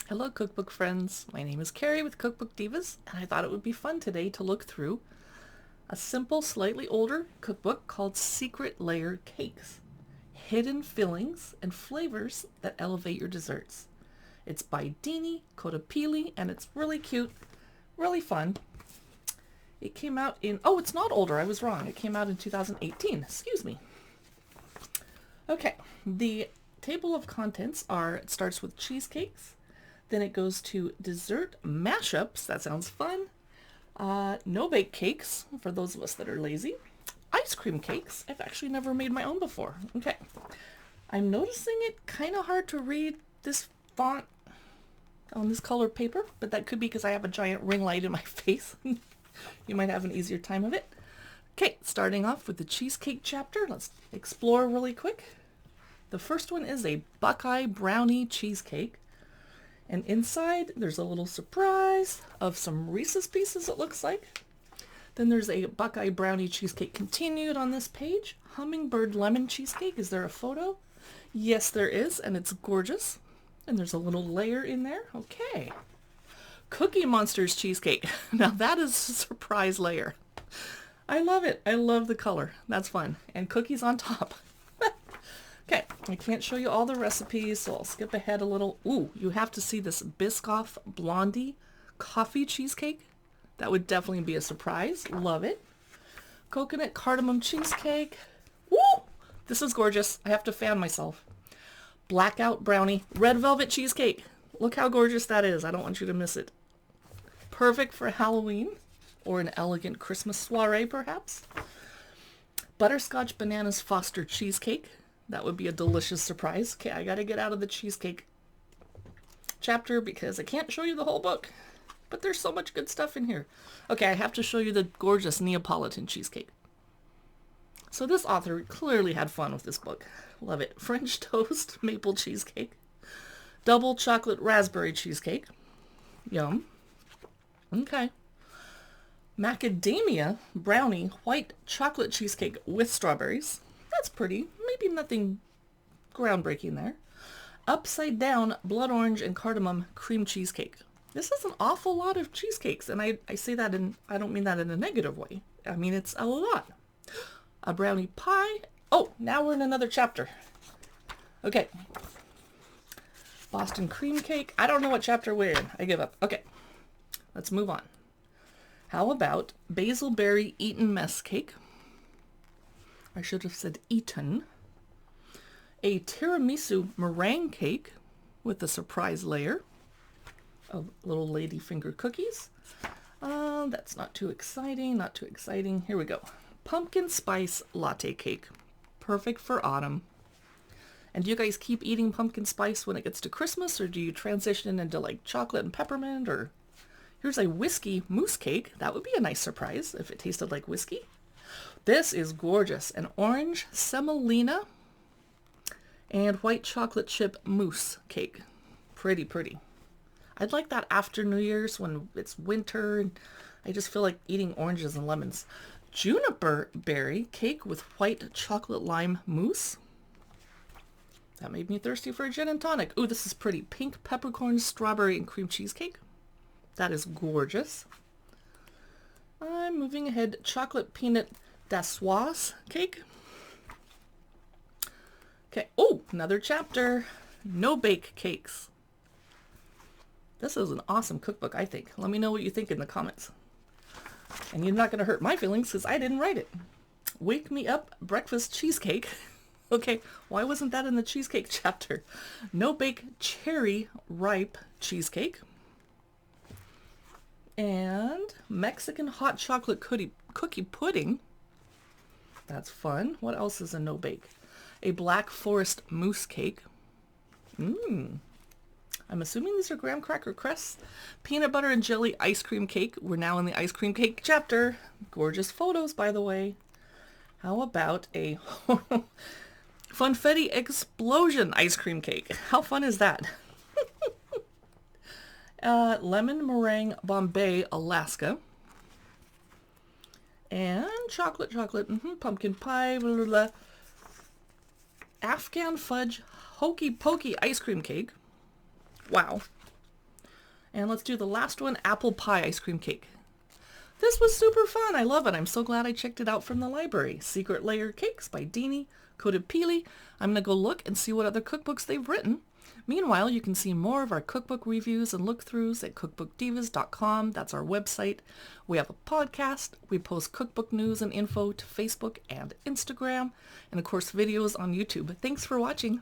Hello cookbook friends, my name is Carrie with Cookbook Divas, and I thought it would be fun today to look through a simple, slightly older cookbook called Secret Layer Cakes, Hidden Fillings and Flavors that Elevate Your Desserts. It's by Dini Kodippili, and it's really cute, really fun. It came out in, oh, it's not older, I was wrong. It came out in 2018, excuse me. Okay, the table of contents it starts with cheesecakes, then it goes to dessert mashups. That sounds fun. No-bake cakes, for those of us that are lazy. Ice cream cakes. I've actually never made my own before. Okay. I'm noticing it kind of hard to read this font on this colored paper, but that could be because I have a giant ring light in my face. You might have an easier time of it. Okay, starting off with the cheesecake chapter. Let's explore really quick. The first one is a buckeye brownie cheesecake. And inside, there's a little surprise of some Reese's Pieces, it looks like. Then there's a buckeye brownie cheesecake continued on this page. Hummingbird lemon cheesecake. Is there a photo? Yes, there is, and it's gorgeous. And there's a little layer in there. Okay. Cookie Monsters cheesecake. Now that is a surprise layer. I love it. I love the color. That's fun. And cookies on top. Okay, I can't show you all the recipes, so I'll skip ahead a little. Ooh, you have to see this Biscoff Blondie coffee cheesecake. That would definitely be a surprise. Love it. Coconut cardamom cheesecake. Woo! This is gorgeous. I have to fan myself. Blackout brownie red velvet cheesecake. Look how gorgeous that is. I don't want you to miss it. Perfect for Halloween or an elegant Christmas soiree, perhaps. Butterscotch bananas Foster cheesecake. That would be a delicious surprise. Okay, I gotta get out of the cheesecake chapter because I can't show you the whole book. But there's so much good stuff in here. Okay, I have to show you the gorgeous Neapolitan cheesecake. So this author clearly had fun with this book. Love it. French toast maple cheesecake. Double chocolate raspberry cheesecake. Yum. Okay. Macadamia brownie white chocolate cheesecake with strawberries. That's pretty. Maybe nothing groundbreaking there. Upside down blood orange and cardamom cream cheesecake. This is an awful lot of cheesecakes, and I say that I don't mean that in a negative way. I mean, it's a lot. A brownie pie. Oh, now we're in another chapter. Okay. Boston cream cake. I don't know what chapter we're in. I give up. Okay. Let's move on. How about basil berry Eton mess cake? I should have said Eton. A tiramisu meringue cake with a surprise layer of little ladyfinger cookies. That's not too exciting, not too exciting. Here we go. Pumpkin spice latte cake. Perfect for autumn. And do you guys keep eating pumpkin spice when it gets to Christmas, or do you transition into like chocolate and peppermint? Or here's a whiskey mousse cake. That would be a nice surprise if it tasted like whiskey. This is gorgeous. An orange semolina and white chocolate chip mousse cake. Pretty, pretty. I'd like that after New Year's when it's winter and I just feel like eating oranges and lemons. Juniper berry cake with white chocolate lime mousse. That made me thirsty for a gin and tonic. Ooh, this is pretty. Pink peppercorn strawberry and cream cheesecake. That is gorgeous. I'm moving ahead. Chocolate peanut Dassoise cake. Okay. Oh, another chapter. No bake cakes. This is an awesome cookbook, I think. Let me know what you think in the comments. And you're not going to hurt my feelings because I didn't write it. Wake me up breakfast cheesecake. Okay, why wasn't that in the cheesecake chapter? No bake cherry ripe cheesecake. And Mexican hot chocolate cookie pudding. That's fun. What else is a no bake? A black forest mousse cake. I'm assuming these are graham cracker crusts. Peanut butter and jelly ice cream cake. We're now in the ice cream cake chapter. Gorgeous photos, by the way. How about a funfetti explosion ice cream cake? How fun is that? Lemon meringue Bombay Alaska. And chocolate, pumpkin pie, blah, blah, blah. Afghan fudge hokey pokey ice cream cake. Wow. And let's do the last one, apple pie ice cream cake. This was super fun. I love it. I'm so glad I checked it out from the library. Secret Layer Cakes by Dini Kodippili. I'm going to go look and see what other cookbooks they've written. Meanwhile, you can see more of our cookbook reviews and look-throughs at cookbookdivas.com. That's our website. We have a podcast. We post cookbook news and info to Facebook and Instagram. And of course, videos on YouTube. Thanks for watching.